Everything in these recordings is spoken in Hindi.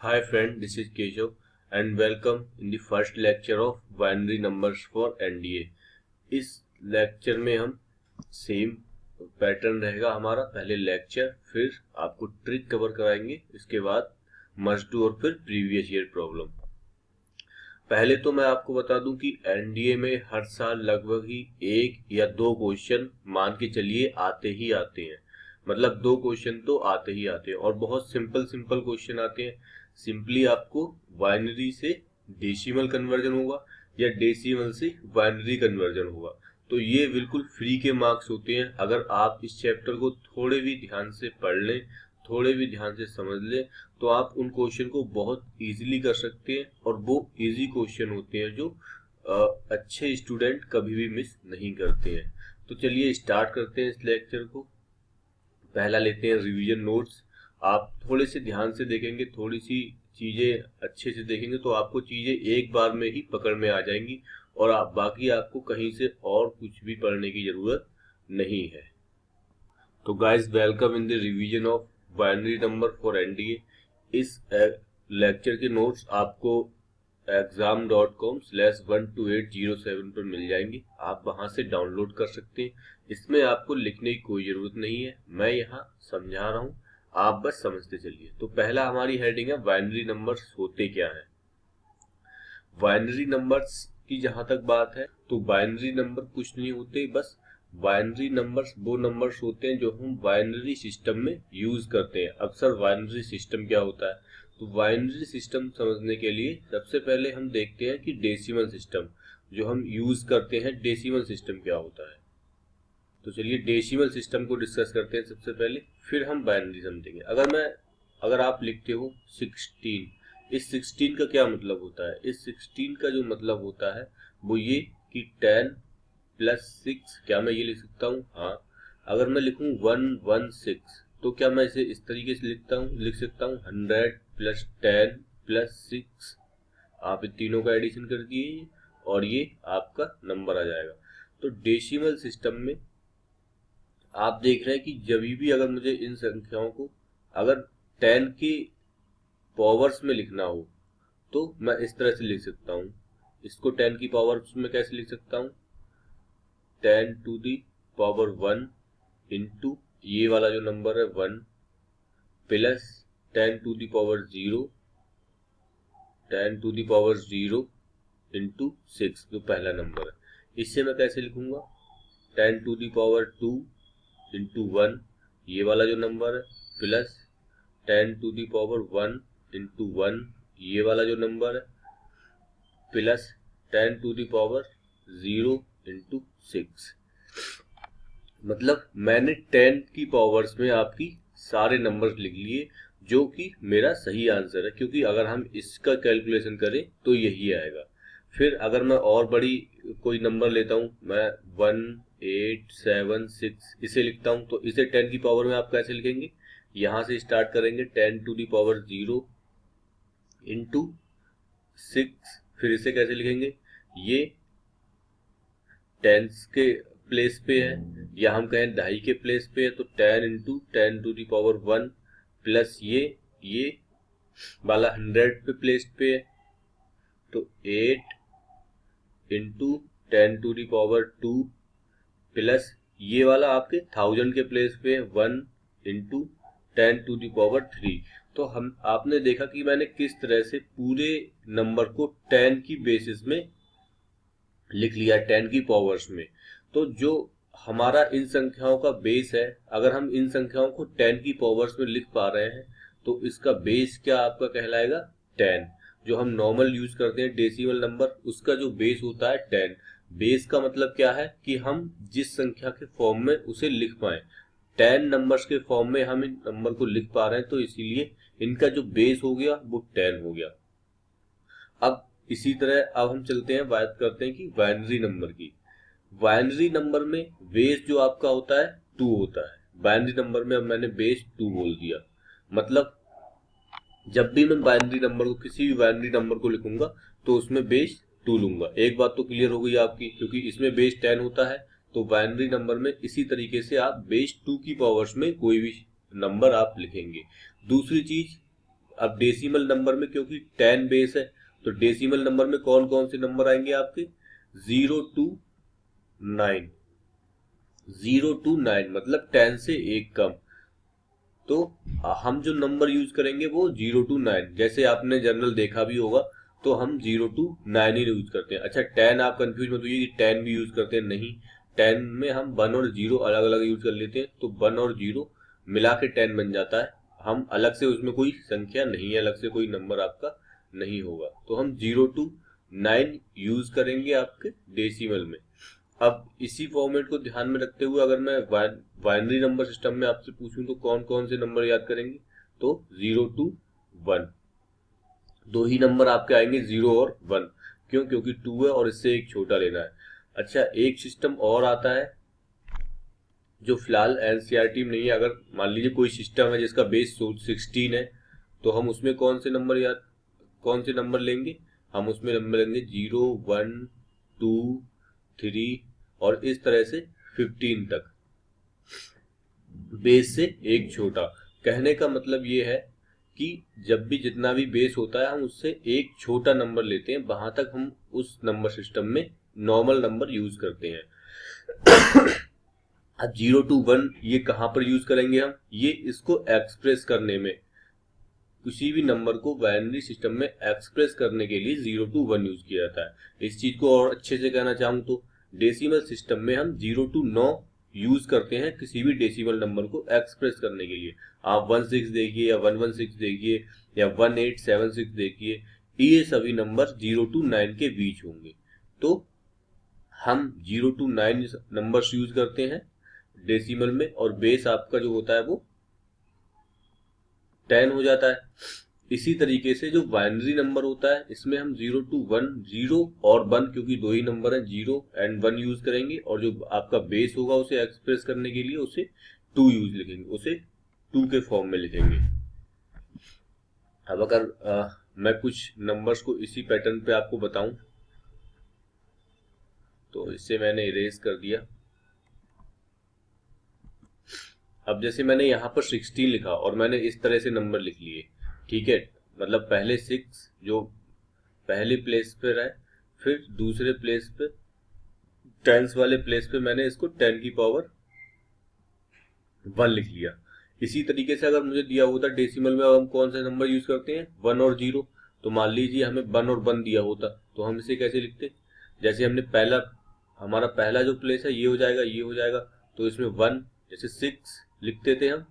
Hi friend, this is Keshav and welcome in the first lecture of binary numbers for NDA। इस लेक्चर में हम सेम पैटर्न रहेगा हमारा, पहले लेक्चर फिर आपको ट्रिक कवर कराएंगे, इसके बाद मस्ट डू और फिर प्रीवियस ईयर प्रॉब्लम। पहले तो मैं आपको बता दूं कि एनडीए में हर साल लगभग ही एक या दो क्वेश्चन मान के चलिए आते ही आते हैं, मतलब दो क्वेश्चन तो आते ही आते हैं और बहुत सिंपल सिंपल क्वेश्चन आते हैं। सिंपली आपको बाइनरी से डेसिमल कन्वर्जन होगा या डेसिमल से बाइनरी कन्वर्जन होगा, तो ये बिल्कुल फ्री के मार्क्स होते हैं। अगर आप इस चैप्टर को थोड़े भी ध्यान से पढ़ लें, थोड़े भी ध्यान से समझ लें, तो आप उन क्वेश्चन को बहुत इजीली कर सकते हैं और वो इजी क्वेश्चन होते हैं जो अच्छे स्टूडेंट कभी भी मिस नहीं करते हैं। तो चलिए स्टार्ट करते हैं इस लेक्चर को। पहला लेते हैं रिवीजन नोट्स। आप थोड़े से ध्यान से देखेंगे, थोड़ी सी चीजें अच्छे से देखेंगे तो आपको चीजें एक बार में ही पकड़ में आ जाएंगी और बाकी आपको कहीं से और कुछ भी पढ़ने की जरूरत नहीं है। तो guys, welcome in the revision of binary number for NDA. इस लेक्चर के नोट्स आपको exam.com/12807 पर मिल जाएंगे, आप वहां से डाउनलोड कर सकते हैं। इसमें आपको लिखने की कोई जरूरत नहीं है, मैं यहाँ समझा रहा हूँ, आप बस समझते चलिए। तो पहला हमारी हेडिंग है बाइनरी नंबर्स होते क्या है। बाइनरी नंबर्स की जहां तक बात है तो बाइनरी नंबर कुछ नहीं होते, बस बाइनरी नंबर्स वो नंबर्स होते हैं जो हम बाइनरी सिस्टम में यूज करते हैं। अक्सर बाइनरी सिस्टम क्या होता है, तो बाइनरी सिस्टम समझने के लिए सबसे पहले हम देखते हैं कि डेसिमल सिस्टम जो हम यूज करते हैं, डेसिमल सिस्टम क्या होता है। तो चलिए डेसिमल सिस्टम को डिस्कस करते हैं सबसे पहले, फिर हम बाइनरी समझेंगे। अगर आप लिखते हो 16, इस 16 का क्या मतलब होता है। इस 16 का जो मतलब होता है वो ये कि 10 प्लस 6, क्या मैं ये लिख सकता हूँ? हाँ। अगर मैं लिखूं 116 तो क्या मैं इसे इस तरीके से लिख सकता हूँ 100 प्लस 10 प्लस 6। आप इन तीनों का एडिशन कर दिए और ये आपका नंबर आ जाएगा। तो डेसिमल सिस्टम में आप देख रहे हैं कि जब भी अगर मुझे इन संख्याओं को अगर 10 की पावर्स में लिखना हो तो मैं इस तरह से लिख सकता हूँ। इसको 10 की पावर्स में कैसे लिख सकता हूँ? 10 टू दी पावर 1 इंटू ये वाला जो नंबर है 1 plus 10 to the power 0, 10 to the power 0 into 6 जो पहला नंबर है। इससे मैं कैसे लिखूंगा? 10 टू दी पावर 2 इंटू 1 ये वाला जो नंबर है plus 10 to the power 1 into 1 ये वाला जो नंबर है plus 10 to the power 0 into 6। मतलब मैंने 10 की पावर्स में आपकी सारे नंबर्स लिख लिए जो कि मेरा सही आंसर है, क्योंकि अगर हम इसका कैलकुलेशन करें तो यही आएगा। फिर अगर मैं और बड़ी कोई नंबर लेता हूं, मैं 1876 इसे लिखता हूं, तो इसे 10 की पावर में आप कैसे लिखेंगे? यहां से स्टार्ट करेंगे 10 टू दी पावर 0 इंटू 6, फिर इसे कैसे लिखेंगे? ये टेंस के प्लेस पे है या हम कहें दहाई के प्लेस पे है, तो 10 into 10 to the power 1 plus ये वाला 100 पे प्लेस पे है, तो 8 into 10 to the power 2 plus ये वाला आपके 1000 के प्लेस पे है 1 इंटू 10 टू दी पावर 3। तो आपने देखा कि मैंने किस तरह से पूरे नंबर को 10 की बेसिस में लिख लिया, 10 की पावर्स में। तो जो हमारा इन संख्याओं का बेस है, अगर हम इन संख्याओं को 10 की पावर्स में लिख पा रहे हैं तो इसका बेस क्या आपका कहलाएगा? 10। जो हम नॉर्मल यूज करते हैं डेसिमल नंबर, उसका जो बेस होता है 10। बेस का मतलब क्या है कि हम जिस संख्या के फॉर्म में उसे लिख पाए, 10 नंबर्स के फॉर्म में हम इन नंबर को लिख पा रहे हैं, तो इसीलिए इनका जो बेस हो गया वो 10 हो गया। अब इसी तरह अब हम चलते हैं, बात करते हैं कि बाइनरी नंबर की। बाइनरी नंबर में बेस जो आपका होता है 2 होता है। बाइनरी नंबर में अब मैंने बेस 2 बोल दिया, मतलब जब भी मैं बाइनरी नंबर को, किसी भी बाइनरी नंबर को लिखूंगा तो उसमें बेस 2 लूंगा। एक बात तो क्लियर हो गई आपकी, क्योंकि इसमें बेस 10 होता है, तो बाइनरी नंबर में इसी तरीके से आप बेस 2 की पावर्स में कोई भी नंबर आप लिखेंगे। दूसरी चीज, अब डेसिमल नंबर में क्योंकि 10 बेस है, तो डेसिमल नंबर में कौन कौन से नंबर आएंगे आपके 0 to 9, 0 to 9 मतलब 10 से एक कम। तो हम जो नंबर यूज करेंगे वो 0 to 9, जैसे आपने जनरल देखा भी होगा, तो हम 0 to 9 ही यूज करते हैं। अच्छा 10 आप कंफ्यूज मत होइए कि 10 भी यूज करते हैं, नहीं, 10 में हम 1 और 0 अलग अलग यूज कर लेते हैं, तो 1 और 0 मिला के 10 बन जाता है। हम अलग से उसमें कोई संख्या नहीं है, अलग से कोई नंबर आपका नहीं होगा, तो हम 0 to 9 यूज करेंगे आपके डेसिमल में। अब इसी फॉर्मेट को ध्यान में रखते हुए अगर मैं बाइनरी नंबर सिस्टम में आपसे पूछूं तो कौन कौन से नंबर याद करेंगे, तो 0 to 1, दो ही नंबर आपके आएंगे 0 और 1। क्यों? क्योंकि 2 है और इससे एक छोटा लेना है। अच्छा एक सिस्टम और आता है जो फिलहाल एनसीईआरटी में नहीं है। अगर मान लीजिए कोई सिस्टम है जिसका बेस 16 है, तो हम उसमें कौन से नंबर लेंगे, हम उसमें नंबर लेंगे 0, 1, 2, 3 और इस तरह से 15 तक, बेस से एक छोटा। कहने का मतलब ये है कि जब भी जितना भी बेस होता है हम उससे एक छोटा नंबर लेते हैं, वहां तक हम उस नंबर सिस्टम में नॉर्मल नंबर यूज करते हैं। अब 0 to 1 ये कहां पर यूज करेंगे हम, ये इसको एक्सप्रेस करने में, किसी भी नंबर को बाइनरी सिस्टम में एक्सप्रेस करने के लिए 0 to 1 यूज किया जाता है। इस चीज को और अच्छे से कहना चाहूँ तो डेसिमल सिस्टम में हम 0 to 9 यूज करते हैं किसी भी डेसिमल नंबर को एक्सप्रेस करने के लिए। आप 16 देखिए या 116 देखिए या 1876 देखिए, ये सभी नंबर 0 to 9 के बीच होंगे। तो हम 0 to 9 नंबर्स यूज करते हैं डेसिमल में, और बेस आपका जो होता है वो 10 हो जाता है। इसी तरीके से जो बाइनरी नंबर होता है इसमें हम 0 to 1, 0 और 1, क्योंकि दो ही नंबर है 0 एंड 1 यूज करेंगे, और जो आपका बेस होगा उसे एक्सप्रेस करने के लिए उसे 2 यूज लिखेंगे, उसे 2 के फॉर्म में लिखेंगे। अब अगर मैं कुछ नंबर्स को इसी पैटर्न पे आपको बताऊं, तो इससे मैंने इरेज कर दिया। अब जैसे मैंने यहाँ पर 16 लिखा और मैंने इस तरह से नंबर लिख लिए, ठीक है, मतलब पहले 6 जो पहले प्लेस पे रहे, फिर दूसरे प्लेस पे टेंस वाले प्लेस पे मैंने इसको 10 की पावर 1 लिख लिया। इसी तरीके से अगर मुझे दिया होता डेसिमल में, अब हम कौन सा नंबर यूज करते हैं 1 और 0, तो मान लीजिए हमें 1 और 1 दिया होता तो हम इसे कैसे लिखते, जैसे हमने हमारा पहला जो प्लेस है ये हो जाएगा, ये हो जाएगा, तो इसमें 1, जैसे 6 लिखते थे, हम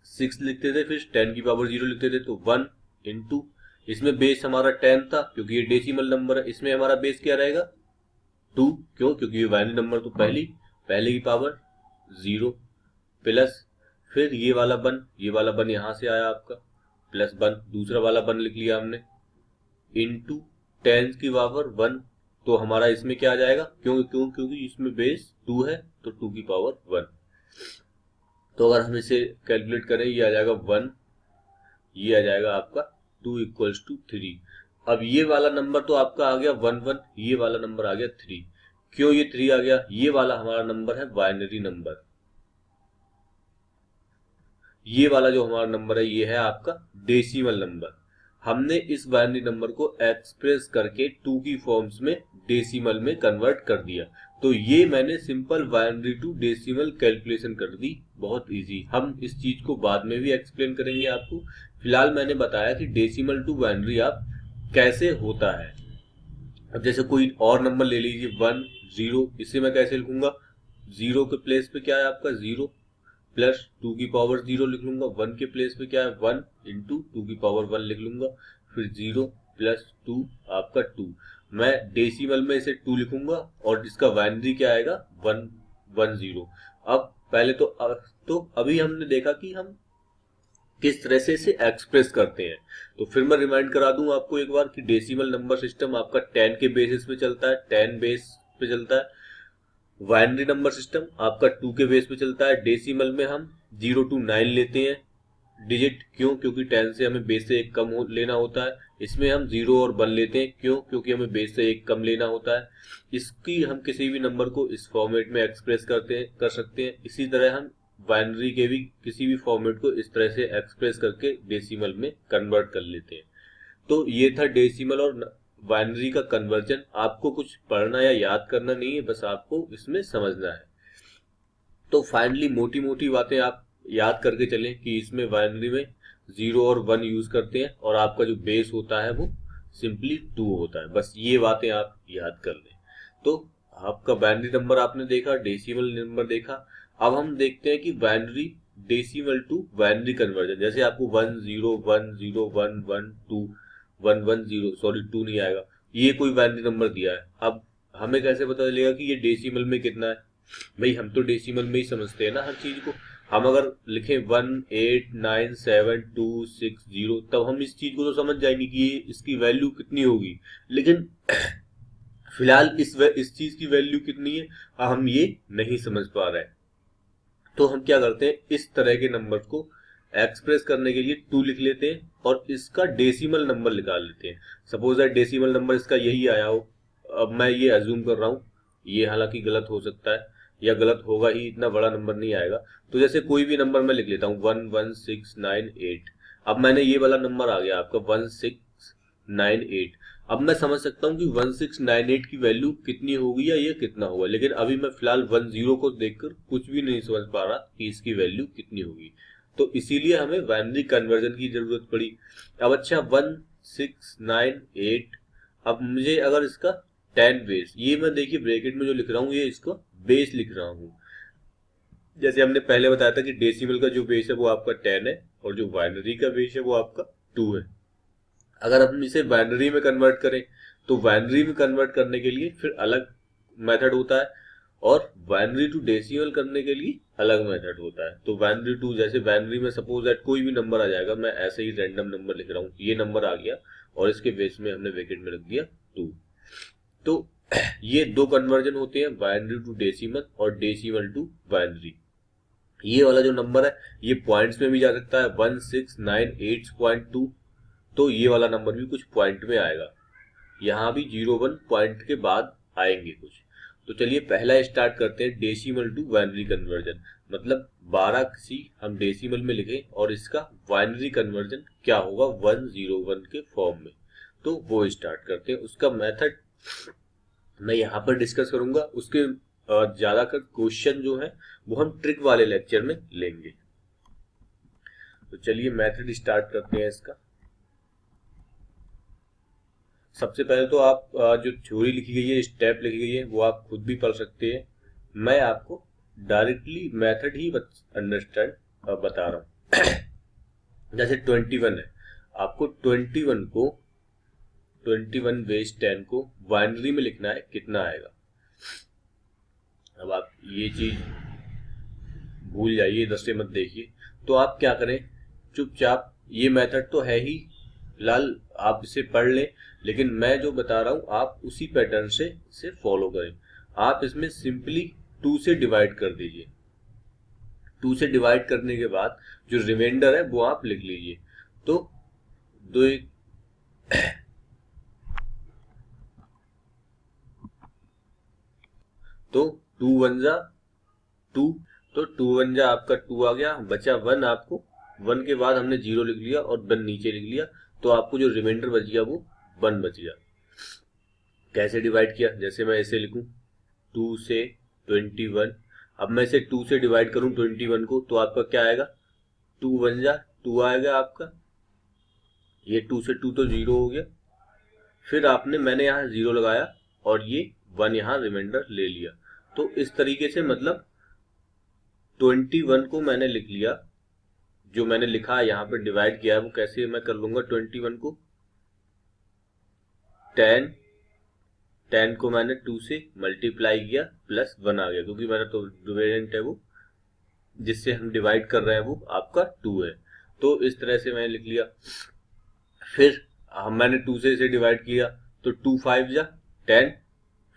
6 लिखते थे, फिर 10 की पावर 0 लिखते थे, तो 1 इंटू, इसमें बेस हमारा 10 था क्योंकि ये डेसिमल नंबर है, इसमें हमारा बेस क्या रहेगा 2। क्यों? क्योंकि ये बाइनरी नंबर, तो पहले की पावर 0 प्लस, फिर ये वाला 1 यहां से आया आपका, प्लस 1, दूसरा वाला 1 लिख लिया हमने, इंटू 10 की पावर 1, तो हमारा इसमें क्या आ जाएगा, क्योंकि इसमें बेस 2 है तो 2 की पावर 1। तो अगर हम इसे कैलकुलेट करें, ये आ जाएगा 1, ये आ जाएगा आपका 2 इक्वल्स टू 3। अब ये वाला नंबर तो आपका आ गया 1 1, ये वाला नंबर आ गया 3। क्यों ये 3 आ गया, ये वाला हमारा नंबर है बाइनरी नंबर, ये वाला जो हमारा नंबर है ये है आपका डेसिमल नंबर। हमने इस बाइनरी नंबर को एक्सप्रेस करके 2 की फॉर्म्स में डेसिमल में कन्वर्ट कर दिया। तो ये मैंने simple binary to decimal calculation कर दी, बहुत इजी। हम इस चीज को बाद में भी एक्सप्लेन करेंगे आपको, फिलहाल मैंने बताया कि डेसिमल टू बाइनरी आप कैसे होता है। अब जैसे कोई और नंबर ले लीजिए 1 0, इसे मैं कैसे लिखूंगा, 0 के प्लेस पे क्या है आपका 0 प्लस 2 की पावर 0 लिख लूंगा, 1 के प्लेस पे क्या है 1 इंटू 2 की पावर 1 लिख लूंगा, फिर 0 प्लस 2 आपका 2। मैं डेसिमल में इसे 2 लिखूंगा और इसका बाइनरी क्या आएगा 1 1 0। अब पहले तो अभी हमने देखा कि हम किस तरह से इसे एक्सप्रेस करते हैं। तो फिर मैं रिमाइंड करा दूं आपको एक बार कि डेसिमल नंबर सिस्टम आपका 10 के बेसिस पे चलता है, 10 बेस पे चलता है। बाइनरी नंबर सिस्टम आपका 2 के बेस पे चलता है। डेसिमल में हम 0 to 9 लेते हैं डिजिट, क्यों? क्योंकि 10 से हमें बेस से एक कम लेना होता है। इसमें हम 0 और 1 लेते हैं, क्यों? क्योंकि हमें बेस से एक कम लेना होता है। इसकी हम किसी भी नंबर को इस फॉर्मेट में एक्सप्रेस कर सकते हैं। इसी तरह हम बाइनरी के भी किसी भी फॉर्मेट को इस तरह से एक्सप्रेस करके डेसिमल में कन्वर्ट कर लेते हैं। तो ये था डेसिमल और बाइनरी का कन्वर्जन। आपको कुछ पढ़ना या याद करना नहीं है, बस आपको इसमें समझना है। तो फाइनली मोटी मोटी बातें आप याद करके चलें कि इसमें बाइनरी में 0 और 1 यूज करते हैं और आपका जो बेस होता है वो सिंपली 2 होता है। बस ये बातें आप याद कर लें। तो आपका बाइनरी नंबर आपने देखा, डेसिमल नंबर देखा। अब हम देखते हैं कि binary decimal to binary conversion. जैसे आपको 1 0 1 0 1 1 2 1 1 0 सॉरी 2 नहीं आएगा, ये कोई बाइनरी नंबर दिया है। अब हमें कैसे पता चलेगा कि ये डेसिमल में कितना है? भाई हम तो डेसिमल में ही समझते हैं ना हर चीज को। हम अगर लिखें 1 8 9 7 2 6 0 तब हम इस चीज को तो समझ जाएंगे कि ये इसकी वैल्यू कितनी होगी। लेकिन फिलहाल इस चीज की वैल्यू कितनी है हम ये नहीं समझ पा रहे हैं। तो हम क्या करते हैं, इस तरह के नंबर को एक्सप्रेस करने के लिए 2 लिख लेते हैं और इसका डेसिमल नंबर निकाल लेते हैं। सपोज दैट डेसिमल नंबर इसका यही आया हो। अब मैं ये अज्यूम कर रहा हूँ, ये हालांकि गलत हो सकता है या गलत होगा ही, इतना बड़ा नंबर नहीं आएगा। तो जैसे कोई भी नंबर मैं लिख लेता हूँ 1 1 6 9 8। अब मैंने ये वाला नंबर आ गया आपका 1698। अब मैं समझ सकता हूँ कि 1698 की वैल्यू कितनी होगी या ये कितना होगा, लेकिन अभी मैं फिलहाल 10 को देखकर कुछ भी नहीं समझ पा रहा कि इसकी वैल्यू कितनी होगी। तो इसीलिए हमें बाइनरी कन्वर्जन की जरूरत पड़ी। अब अच्छा 1698, अब मुझे अगर इसका 10 बेस, ये मैं देखिए ब्रैकेट में जो लिख रहा हूँ ये इसको बेस लिख रहा हूँ। जैसे हमने पहले बताया था कि डेसिमल का जो बेस है वो आपका 10 है और जो बाइनरी का बेस है वो आपका 2 है। अगर हम इसे बाइनरी में कन्वर्ट करें तो बाइनरी में कन्वर्ट करने के लिए फिर अलग मेथड होता है और बाइनरी टू डेसिमल करने के लिए अलग मेथड होता है। तो बाइनरी टू, जैसे बाइनरी में सपोज दैट कोई भी नंबर आ जाएगा, मैं ऐसे ही रैंडम नंबर लिख रहा हूँ, ये नंबर आ गया और इसके बेस में हमने ब्रैकेट में रख दिया 2। तो ये 2 कन्वर्जन होते हैं, बाइनरी टू डेसिमल और डेसिमल टू बाइनरी। ये वाला जो नंबर है ये पॉइंट्स में भी जा सकता है 1698.2, तो ये वाला नंबर भी कुछ पॉइंट में आएगा। यहाँ भी 01 पॉइंट के बाद आएंगे कुछ। तो चलिए पहला स्टार्ट करते हैं, डेसिमल टू बाइनरी कन्वर्जन। मतलब 12 किसी हम डेसिमल में लिखें और इसका बाइनरी कन्वर्जन क्या होगा 101 के फॉर्म में। तो वो स्टार्ट करते हैं। उसका मेथड मैं यहाँ पर डिस्कस करूंगा, उसके ज्यादातर क्वेश्चन जो है वो हम ट्रिक वाले लेक्चर में लेंगे। तो चलिए मेथड स्टार्ट करते हैं इसका। सबसे पहले तो आप जो थ्योरी लिखी गई है, स्टेप लिखी गई है, वो आप खुद भी पढ़ सकते हैं। मैं आपको डायरेक्टली मेथड ही अंडरस्टैंड बता रहा हूँ। जैसे 21 है, आपको 21 बेस 10 को बाइनरी में लिखना है, कितना आएगा। अब आप ये चीज भूल जाइए, इधर से मत देखिए। तो आप क्या करें, चुपचाप, ये मेथड तो है ही फिलहाल, आप इसे पढ़ लें, लेकिन मैं जो बता रहा हूं आप उसी पैटर्न से इसे फॉलो करें। आप इसमें सिंपली 2 से डिवाइड कर दीजिए। 2 से डिवाइड करने के बाद जो रिमाइंडर है वो आप लिख लीजिए। तो 2 तो 2 1 जा 2, तो 2 1 जा आपका 2 आ गया, बचा 1 आपको। 1 के बाद हमने 0 लिख लिया और 1 नीचे लिख लिया, तो आपको जो रिमाइंडर बच गया वो 1 बच गया। कैसे डिवाइड किया, जैसे मैं ऐसे लिखूं 2 से 21। अब मैं इसे 2 से डिवाइड करूं 21 को, तो आपका क्या आएगा, 2 1 जा 2 आएगा आपका। ये 2 से 2 तो 0 हो गया। फिर मैंने यहाँ 0 लगाया और ये 1 यहाँ रिमाइंडर ले लिया। तो इस तरीके से मतलब 21 को मैंने लिख लिया, जो मैंने लिखा यहाँ पे डिवाइड किया है वो कैसे मैं कर लूंगा। 21 को 10 को मैंने 2 से मल्टीप्लाई किया, प्लस 1 आ गया, क्योंकि मैंने तो डिविडेंट है वो जिससे हम डिवाइड कर रहे हैं वो आपका 2 है। तो इस तरह से मैंने लिख लिया। फिर मैंने 2 से इसे डिवाइड किया, तो 2 5 जा 10,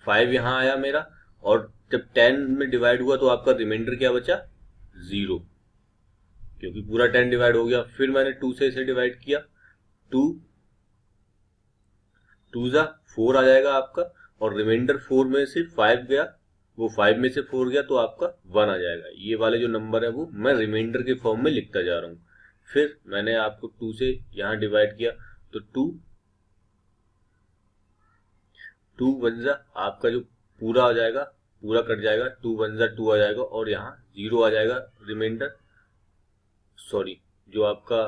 5 यहाँ आया मेरा, और जब 10 में डिवाइड हुआ तो आपका रिमाइंडर क्या बचा, 0, क्योंकि पूरा 10 डिवाइड हो गया। फिर मैंने 2 से इसे डिवाइड किया, 2 2 जा 4 आ जाएगा आपका, और रिमाइंडर 4 में से 5 गया, वो 5 में से 4 गया तो आपका 1 आ जाएगा। ये वाले जो नंबर है वो मैं रिमाइंडर के फॉर्म में लिखता जा रहा हूँ। फिर मैंने आपको 2 से यहाँ डिवाइड किया तो 2 वन जा आपका जो पूरा आ जाएगा, पूरा कट जाएगा, 2 वन जा 2 आ जाएगा और यहाँ 0 आ जाएगा रिमाइंडर, सॉरी जो आपका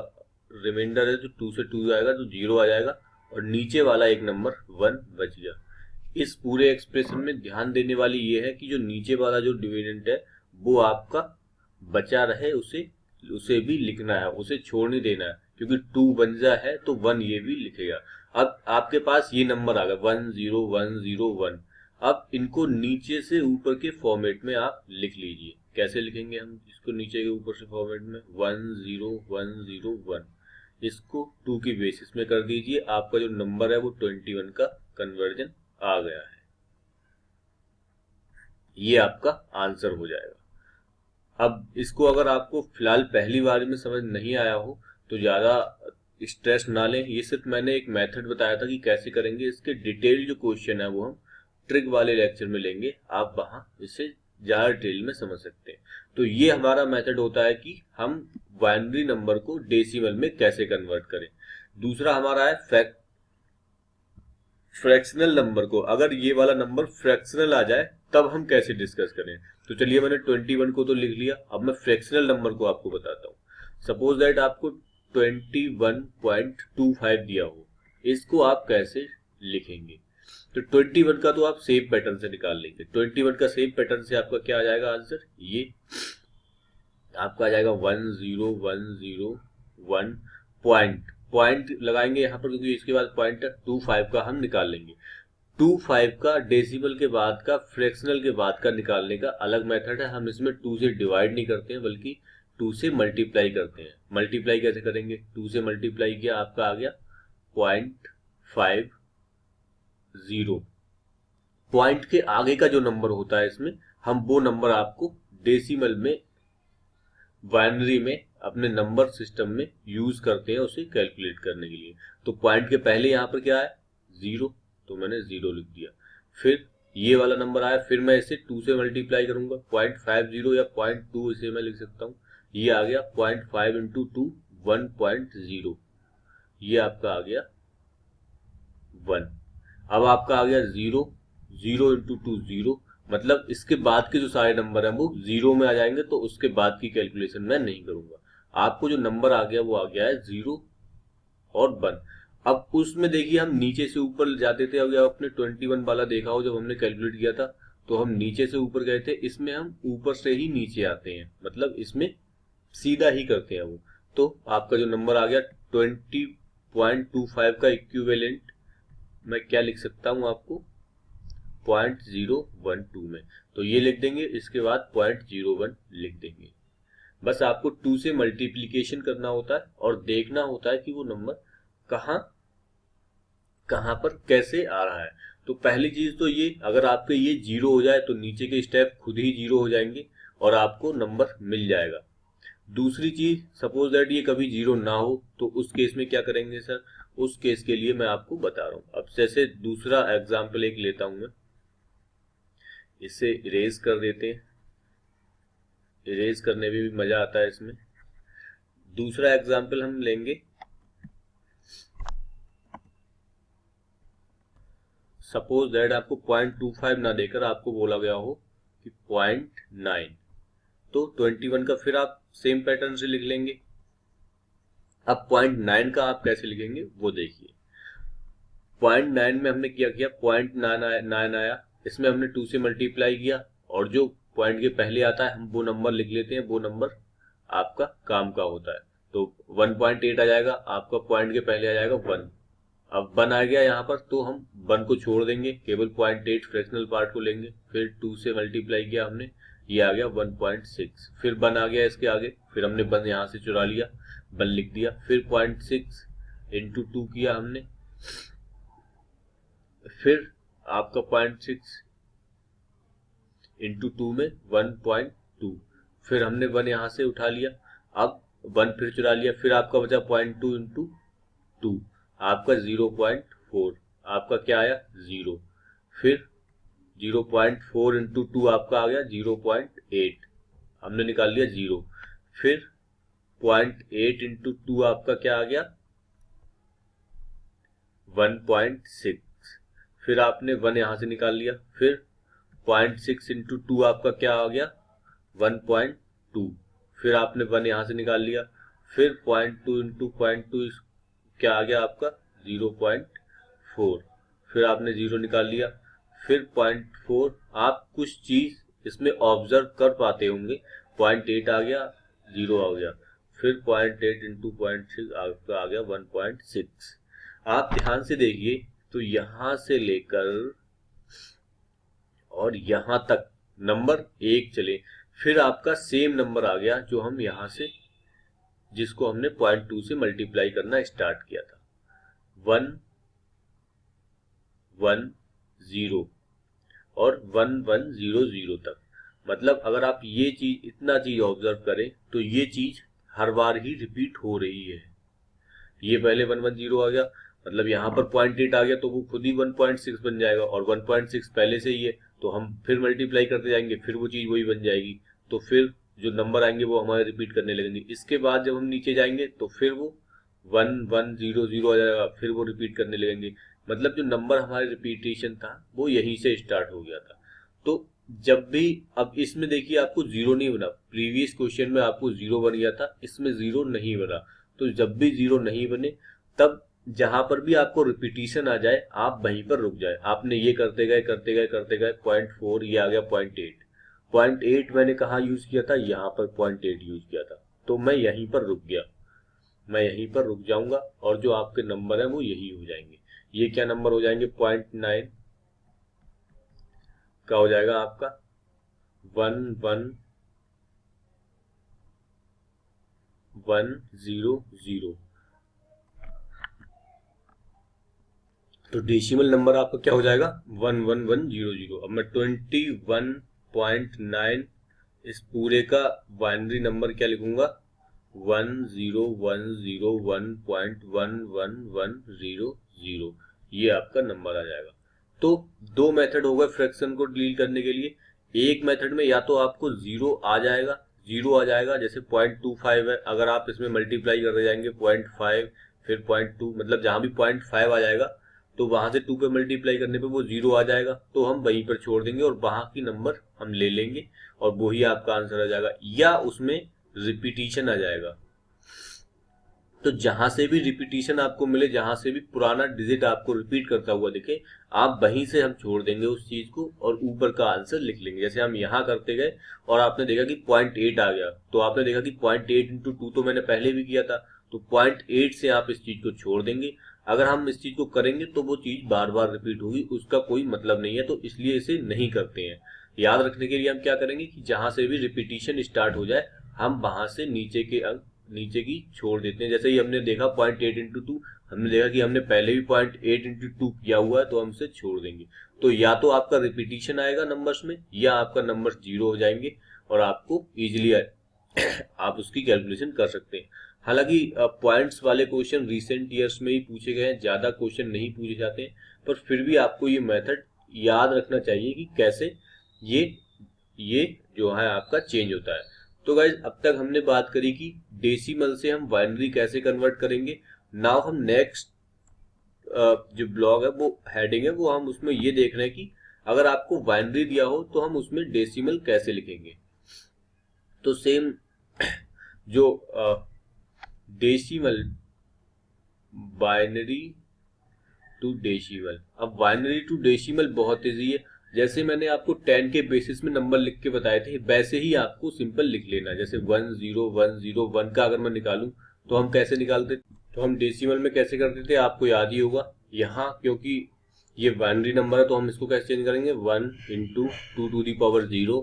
रिमाइंडर है जो 2 से 2 आएगा तो 0 आ जाएगा और नीचे वाला एक नंबर 1 बच गया। इस पूरे एक्सप्रेशन में ध्यान देने वाली ये है कि जो नीचे वाला जो डिविडेंड है वो आपका बचा रहे, उसे भी लिखना है, उसे छोड़ नहीं देना है, क्योंकि 2 वन जा है तो 1 ये भी लिखेगा। अब आपके पास ये नंबर आ गया 1 0 1 0 1। अब इनको नीचे से ऊपर के फॉर्मेट में आप लिख लीजिए। कैसे लिखेंगे हम इसको नीचे के ऊपर से फॉर्मेट में? 1 0 1 0 1। इसको 2 की बेसिस में कर दीजिए। आपका जो नंबर है वो 21 का कन्वर्जन आ गया है। ये आपका आंसर हो जाएगा। अब इसको अगर आपको फिलहाल पहली बार में समझ नहीं आया हो तो ज्यादा स्ट्रेस ना लें। ये सिर्फ मैंने एक मेथड बताया था कि कैसे करेंगे। इसके डिटेल जो क्वेश्चन है वो हम ट्रिक वाले लेक्चर में लेंगे, आप वहां इसे ज्यादा डिटेल में समझ सकते हैं। तो ये हमारा मेथड होता है कि हम बाइनरी नंबर को डेसिमल में कैसे कन्वर्ट करें। दूसरा हमारा है फ्रैक्शनल नंबर को, अगर ये वाला नंबर फ्रैक्शनल आ जाए तब हम कैसे डिस्कस करें। तो चलिए मैंने 21 को तो लिख लिया, अब मैं फ्रैक्शनल नंबर को आपको बताता हूँ। सपोज दैट आपको 21.25 दिया हो, इसको आप कैसे लिखेंगे। तो 21 का तो आप सेम पैटर्न से निकाल लेंगे। 21 का सेम पैटर्न से आपका क्या आ जाएगा आंसर, ये आपका आ जाएगा 1 0 1 0 1 पॉइंट लगाएंगे यहाँ पर, क्योंकि इसके बाद पॉइंट 25 का हम निकाल लेंगे। 25 का डेसिमल के बाद का, फ्रैक्शनल के बाद का निकालने का अलग मेथड है। हम इसमें 2 से डिवाइड नहीं करते हैं बल्कि 2 से मल्टीप्लाई करते हैं। मल्टीप्लाई कैसे करेंगे, 2 से मल्टीप्लाई किया आपका आ गया 0.50। पॉइंट के आगे का जो नंबर होता है इसमें हम वो नंबर आपको डेसिमल में, बाइनरी में, अपने नंबर सिस्टम में यूज करते हैं उसे कैलकुलेट करने के लिए। तो पॉइंट के पहले यहाँ पर क्या है 0, तो मैंने 0 लिख दिया। फिर ये वाला नंबर आया, फिर मैं इसे 2 से मल्टीप्लाई करूंगा 0.50 या 0.2 इसे मैं लिख सकता हूँ। ये आ गया 0.5 इंटू 2 1.0, ये आपका आ गया 1। अब आपका आ गया 0 0 इंटू 2 0, मतलब इसके बाद के जो सारे नंबर हैं वो 0 में आ जाएंगे, तो उसके बाद की कैलकुलेशन मैं नहीं करूंगा। आपको जो नंबर आ गया वो आ गया है 0 और 1। अब उसमें देखिए हम नीचे से ऊपर जाते थे। अगर आपने 21 वाला देखा हो, जब हमने कैलकुलेट किया था तो हम नीचे से ऊपर गए थे, इसमें हम ऊपर से ही नीचे आते हैं, मतलब इसमें सीधा ही करते हैं वो। तो आपका जो नंबर आ गया 20.25 का इक्विवेलेंट मैं क्या लिख सकता हूं आपको 0.012 में, तो ये लिख देंगे। इसके बाद 0.01 लिख देंगे। बस आपको 2 से मल्टीप्लीकेशन करना होता है और देखना होता है कि वो नंबर कहाँ कहाँ पर कैसे आ रहा है। तो पहली चीज तो ये, अगर आपके ये 0 हो जाए तो नीचे के स्टेप खुद ही 0 हो जाएंगे और आपको नंबर मिल जाएगा। दूसरी चीज, सपोज दैट ये कभी 0 ना हो तो उस केस में क्या करेंगे सर, उस केस के लिए मैं आपको बता रहा हूँ। अब जैसे दूसरा एग्जाम्पल एक लेता हूं मैं, इसे इरेज कर देते हैं। इरेज करने में भी मजा आता है इसमें। दूसरा एग्जाम्पल हम लेंगे, सपोज दैट आपको 0.25 ना देकर आपको बोला गया हो कि 0.9, तो 21 का फिर आप सेम पैटर्न से लिख लेंगे। अब 0.9 का आप कैसे लिखेंगे वो देखिए। 0.9 में हमने क्या किया, 0.9 आया, इसमें हमने 2 से मल्टीप्लाई किया और जो पॉइंट के पहले आता है हम वो नंबर लिख लेते हैं, वो नंबर आपका काम का होता है। तो 1.8 आ जाएगा आपका, पॉइंट के पहले आ जाएगा 1। अब 1 आ गया यहाँ पर तो हम 1 को छोड़ देंगे, केवल 0.8 फ्रैक्शनल पार्ट को लेंगे। फिर 2 से मल्टीप्लाई किया हमने, ये आ गया 1.6। फिर 1 आ गया इसके आगे, फिर हमने 1 यहाँ से चुरा लिया, 1 लिख दिया। फिर 0.6 इंटू 2 किया हमने, फिर आपका 0.6 इंटू 2 में 1.2, फिर हमने 1 यहाँ से उठा लिया, अब 1 फिर चुरा लिया, फिर आपका बचा 0.2 इंटू 2, आपका 0.4, आपका क्या आया 0। फिर 0.4 इंटू 2 आपका आ गया 0.8, हमने निकाल लिया 0। फिर 0.8 इंटू 2 आपका क्या आ गया 1.6, फिर आपने 1 यहां से निकाल लिया। फिर 0.6 इंटू 2 आपका क्या आ गया 1.2, फिर आपने 1 यहां से निकाल लिया। फिर 0.2 इंटू 0.2 क्या आ गया आपका 0.4, फिर आपने 0 निकाल लिया। फिर 0.4, आप कुछ चीज इसमें ऑब्जर्व कर पाते होंगे, 0.8 आ गया 0 आ गया। फिर 0.8 इंटू 0.6 आपका आ गया 1.6। आप ध्यान से देखिए तो यहां से लेकर और यहां तक नंबर 1 चले, फिर आपका सेम नंबर आ गया जो हम यहां से, जिसको हमने 0.2 से मल्टीप्लाई करना स्टार्ट किया था, 1 1 0 और 1 1 0 0 तक। मतलब अगर आप ये चीज इतना चीज ऑब्जर्व करें तो ये चीज हर बार ही रिपीट हो रही है। ये पहले 1 1 0 आ गया, मतलब यहाँ पर 0.8 आ गया तो वो खुद ही 1.6 बन जाएगा, और 1.6 पहले से ही है तो हम फिर मल्टीप्लाई करते जाएंगे, फिर वो चीज वही बन जाएगी। तो फिर जो नंबर आएंगे वो हमारे रिपीट करने लगेंगे। इसके बाद जब हम नीचे जाएंगे तो फिर वो 1 1 0 0 आ जाएगा, फिर वो रिपीट करने लगेंगे। मतलब जो नंबर हमारे रिपीटेशन था वो यहीं से स्टार्ट हो गया था। तो जब भी, अब इसमें देखिए आपको जीरो नहीं बना, प्रीवियस क्वेश्चन में आपको जीरो बन गया था, इसमें जीरो नहीं बना। तो जब भी जीरो नहीं बने तब जहां पर भी आपको रिपीटिशन आ जाए आप वहीं पर रुक जाए। आपने ये करते गए 0.4 ये आ गया 0.8, 0.8 मैंने कहा यूज किया था, यहाँ पर 0.8 यूज किया था, तो मैं यहीं पर रुक गया, मैं यहीं पर रुक जाऊंगा और जो आपके नंबर है वो यही हो जाएंगे। ये क्या नंबर हो जाएंगे 0.9 का हो जाएगा आपका 1 1 1 0 0। तो डेसिमल नंबर आपका क्या हो जाएगा 1 1 1 0 0। अब मैं 21.9 इस पूरे का बाइनरी नंबर क्या लिखूंगा 1 0 1 0 1.1110, ये आपका नंबर आ जाएगा। तो दो मेथड हो गए फ्रैक्शन को डील करने के लिए। एक मेथड में या तो आपको जीरो आ जाएगा, जैसे 0.25 है, अगर आप इसमें मल्टीप्लाई करते जाएंगे 0.5 फिर 0.2, मतलब जहां भी 0.5 आ जाएगा तो वहां से 2 पे मल्टीप्लाई करने पे वो जीरो आ जाएगा, तो हम वहीं पर छोड़ देंगे और वहां की नंबर हम ले लेंगे और वही आपका आंसर आ जाएगा। या उसमें रिपीटिशन आ जाएगा, तो जहां से भी रिपीटिशन आपको मिले, जहां से भी पुराना डिजिट आपको रिपीट करता हुआ दिखे, आप वहीं से हम छोड़ देंगे उस चीज को और ऊपर का आंसर लिख लेंगे। जैसे हम यहाँ करते गए और आपने देखा कि 0.8 आ गया, तो आपने देखा कि 0.8 इंटू 2 तो मैंने पहले भी किया था, तो 0.8 से आप इस चीज को छोड़ देंगे। अगर हम इस चीज को करेंगे तो वो चीज बार बार रिपीट होगी, उसका कोई मतलब नहीं है, तो इसलिए इसे नहीं करते हैं। याद रखने के लिए हम क्या करेंगे कि जहां से भी रिपीटिशन स्टार्ट हो जाए हम वहां से नीचे के अंक, नीचे की छोड़ देते हैं। जैसे ही हमने देखा 0.8 इंटू 2, हमने देखा कि हमने पहले भी 0.8 इंटू 2 किया हुआ है, तो हम इसे छोड़ देंगे। तो या तो आपका रिपीटिशन आएगा नंबर्स में, या आपका नंबर जीरो हो जाएंगे और आपको इजिली आप उसकी कैलकुलेशन कर सकते हैं। हालांकि पॉइंट्स वाले क्वेश्चन रिसेंट ईयर्स में ही पूछे गए हैं, ज्यादा क्वेश्चन नहीं पूछे जाते हैं, पर फिर भी आपको ये मेथड याद रखना चाहिए कि कैसे ये जो है आपका चेंज होता है। तो गाइज अब तक हमने बात करी कि डेसिमल से हम बाइनरी कैसे कन्वर्ट करेंगे। नाउ हम नेक्स्ट जो ब्लॉग है, वो हेडिंग है, वो हम उसमें ये देख रहे हैं कि अगर आपको बाइनरी दिया हो तो हम उसमें डेसिमल कैसे लिखेंगे। तो सेम जो डेसिमल, बाइनरी टू डेसिमल, अब बाइनरी टू डेसिमल बहुत इजी है। जैसे मैंने आपको 10 के बेसिस में नंबर लिख के बताए थे, वैसे ही आपको सिंपल लिख लेना। जैसे 1 0 1 0 1 का अगर मैं निकालूं तो हम कैसे निकालते, तो हम डेसिमल में कैसे करते थे आपको याद ही होगा। यहाँ क्योंकि ये बाइनरी नंबर है तो हम इसको कैसे चेंज करेंगे 1 into 2 to the power 0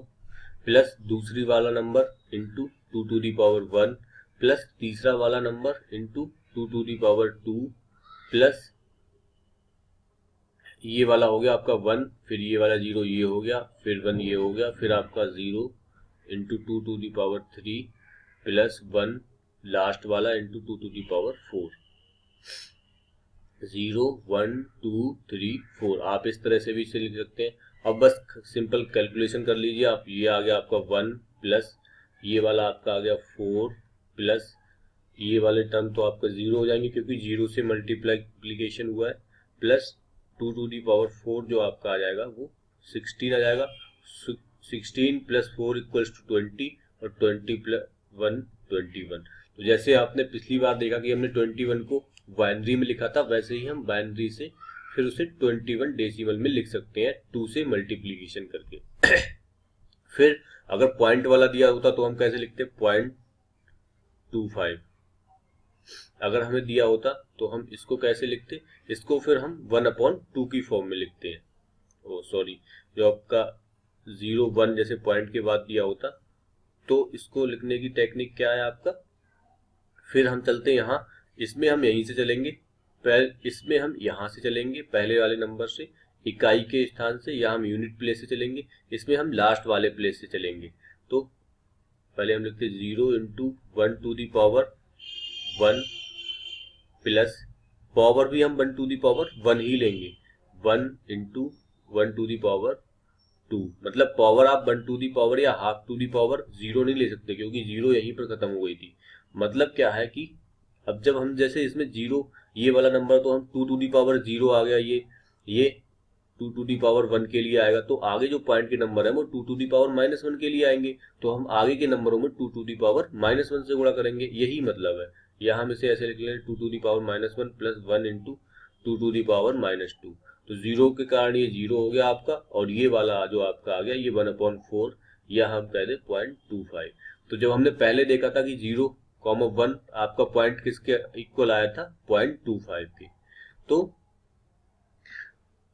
plus दूसरी वाला number into 2 to the power 1 plus तीसरा वाला number into 2 to the power 2 plus ये वाला हो गया आपका 1, फिर ये वाला 0 ये हो गया, फिर 1 ये हो गया, फिर आपका 0 into 2 to the power 3 plus 1 last वाला इंटू 2 टू दी पावर 4। 0 1 2 3 4 आप इस तरह से भी इसे लिख सकते हैं। अब बस सिंपल कैलकुलेशन कर लीजिए आप। ये आ गया आपका 1 प्लस ये वाला आपका आ गया 4 प्लस ये वाले टर्म तो आपका 0 हो जाएंगे क्योंकि 0 से मल्टीप्लीकेशन हुआ है, प्लस 2 टू दी पावर 4 जो आपका आ जाएगा वो 16 आ जाएगा। 16 प्लस 4 इक्वल्स टू 20 और 20 प्लस 1 21। तो जैसे आपने पिछली बार देखा कि हमने 21 को बाइनरी में लिखा था, वैसे ही हम बाइनरी से फिर उसे 21 डेसिमल में लिख सकते हैं 2 से मल्टीप्लीकेशन करके। फिर अगर पॉइंट वाला दिया होता तो हम कैसे लिखते, 0.25। अगर हमें दिया होता तो हम इसको कैसे लिखते, इसको फिर हम 1/2 की फॉर्म में लिखते हैं। ओ सॉरी, जो आपका 0 1 जैसे पॉइंट के बाद दिया होता तो इसको लिखने की टेक्निक क्या है आपका। फिर हम चलते हैं यहाँ, इसमें हम यहीं से चलेंगे, इसमें हम यहाँ से चलेंगे पहले वाले नंबर से इकाई के स्थान से, या हम यूनिट प्लेस से चलेंगे, इसमें हम लास्ट वाले प्लेस से चलेंगे। तो पहले हम लिखते 0 into 1 to the power 1 plus power भी हम 1 टू दी पावर 1 ही लेंगे, 1 इंटू 1 टू दी पावर 2। मतलब पावर आप 1 टू दी पावर या हाफ टू दी पावर 0 नहीं ले सकते क्योंकि 0 यहीं पर खत्म हो गई थी। मतलब क्या है कि अब जब हम जैसे इसमें 0 ये वाला नंबर तो हम 2 टू दी पावर 0 आ गया, ये 2 टू दी पावर 1 के लिए आएगा, तो आगे जो पॉइंट के नंबर है वो 2 टू दी पावर -1 के लिए आएंगे, तो हम आगे के नंबरों में 2 टू दी पावर -1 से गुणा करेंगे, यही मतलब है। यहाँ हम इसे ऐसे लिख लेंगे 2 to the power -1 plus 1 into 2 to the power -2। तो 0 के कारण ये 0 हो गया आपका, और ये वाला जो आपका आ गया ये 1/4 या हम कह दे 0.25। तो जब हमने पहले देखा था कि 0,1 आपका पॉइंट किसके इक्वल आया था, 0.25 के, तो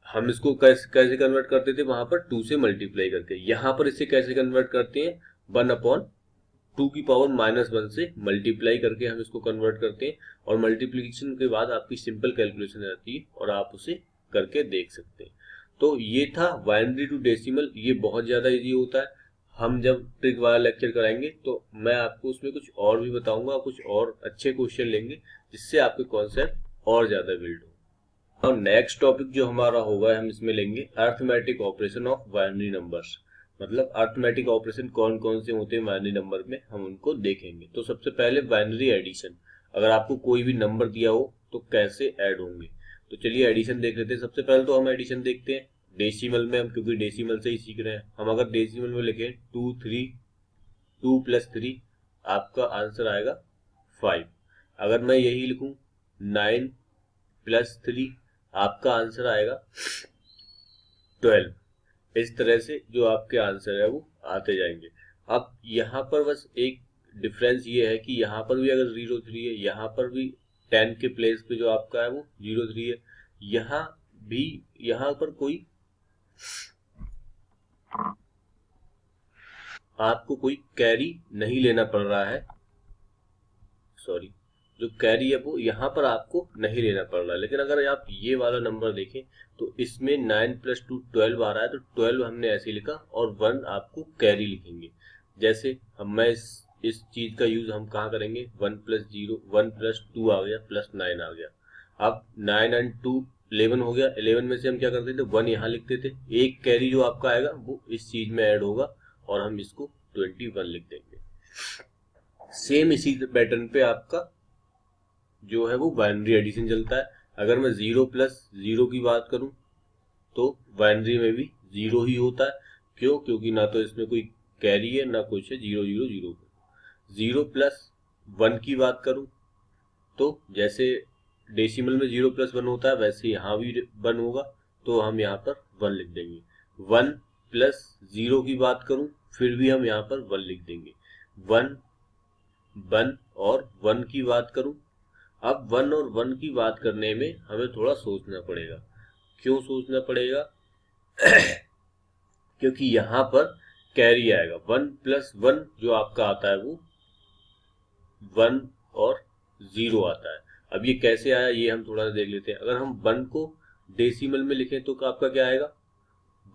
हम इसको कैसे कन्वर्ट करते थे वहां पर 2 से मल्टीप्लाई करके। यहाँ पर इसे कैसे कन्वर्ट करते हैं, 1/2 की पावर -1 से मल्टीप्लाई करके हम इसको कन्वर्ट करते हैं, और मल्टीप्लीकेशन के बाद आपकी सिंपल कैलकुलेशन रहती है और आप उसे करके देख सकते हैं। तो ये था बाइनरी टू डेसिमल, ये बहुत ज्यादा इजी होता है। हम जब ट्रिक वाला लेक्चर कराएंगे तो मैं आपको उसमें कुछ और भी बताऊंगा, कुछ और अच्छे क्वेश्चन लेंगे जिससे आपके कॉन्सेप्ट और ज्यादा बिल्ड हो। और नेक्स्ट टॉपिक जो हमारा होगा, हम इसमें लेंगे arithmetic operation of binary numbers. मतलब अर्थमेटिक ऑपरेशन कौन कौन से होते हैं बाइनरी नंबर में, हम उनको देखेंगे। तो सबसे पहले बाइनरी एडिशन, अगर आपको कोई भी नंबर दिया हो तो कैसे ऐड होंगे। तो चलिए एडिशन देख लेते हैं। सबसे पहले तो हम एडिशन देखते हैं डेसिमल में, हम क्योंकि डेसिमल से ही सीख रहे हैं। हम अगर डेसिमल में लिखें 2 प्लस 3 आपका आंसर आएगा 5। अगर मैं यही लिखूं 9 प्लस 3 आपका आंसर आएगा 12। इस तरह से जो आपके आंसर है वो आते जाएंगे। अब यहाँ पर बस एक डिफरेंस ये है कि यहाँ पर भी अगर 0 3 है, यहाँ पर भी 10 के प्लेस पे जो आपका है वो 0 3 है। यहाँ भी यहाँ पर कोई आपको कोई कैरी नहीं लेना पड़ रहा है, सॉरी, जो कैरी है वो यहाँ पर आपको नहीं लेना पड़ रहा है। लेकिन अगर आप ये वाला नंबर देखें तो इसमें 9 प्लस 2 12 आ रहा है, तो 12 हमने ऐसे लिखा और 1 आपको कैरी लिखेंगे। जैसे मैं इस चीज का यूज हम कहाँ करेंगे, 1 प्लस 2 आ गया प्लस 9 आ गया। अब 9 एंड 2 11 हो गया। 11 में से हम क्या करते थे, 1 यहाँ लिखते थे। एक कैरी जो आपका आएगा वो इस चीज में ऐड होगा और हम इसको 21 लिख देंगे। सेम इसी पैटर्न पे आपका जो है वो बाइनरी एडिशन चलता है। अगर मैं 0 प्लस 0 की बात करूं तो बाइनरी में भी 0 ही होता है। क्यों, क्योंकि ना तो इसमें कोई कैरी है ना कुछ है, 0 0 0। 0 प्लस 1 की बात करूं तो जैसे डेसिमल में 0 प्लस 1 होता है वैसे यहाँ भी 1 होगा, तो हम यहाँ पर 1 लिख देंगे। 1 प्लस 0 की बात करूं फिर भी हम यहाँ पर 1 लिख देंगे। 1 और 1 की बात करूं, अब 1 और 1 की बात करने में हमें थोड़ा सोचना पड़ेगा। क्यों सोचना पड़ेगा क्योंकि यहाँ पर कैरी आएगा। 1 प्लस 1 जो आपका आता है वो 1 और 0 आता है। अब ये कैसे आया ये हम थोड़ा सा देख लेते हैं। अगर हम 1 को डेसिमल में लिखें तो आपका क्या आएगा,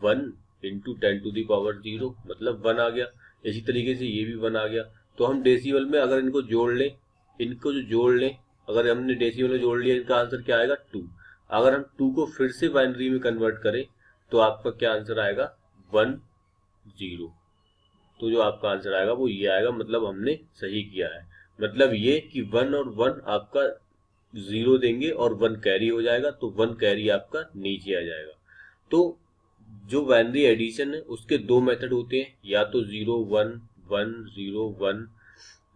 1 इंटू 10 टू दी पावर 0, मतलब 1 आ गया। इसी तरीके से ये भी 1 आ गया। तो हम डेसिमल में अगर इनको जोड़ लें, इनको जो जोड़ लें, अगर हमने डेसिमल में जोड़ लिया, इनका आंसर क्या आएगा 2। अगर हम 2 को फिर से बाइनरी में कन्वर्ट करें तो आपका क्या आंसर आएगा 1 0। तो जो आपका आंसर आएगा वो ये आएगा, मतलब हमने सही किया है। मतलब ये कि 1 और 1 आपका 0 देंगे और 1 कैरी हो जाएगा, तो 1 कैरी आपका नीचे आ जाएगा। तो जो बाइनरी एडिशन है उसके दो मेथड होते हैं, या तो 0 1 1 0 1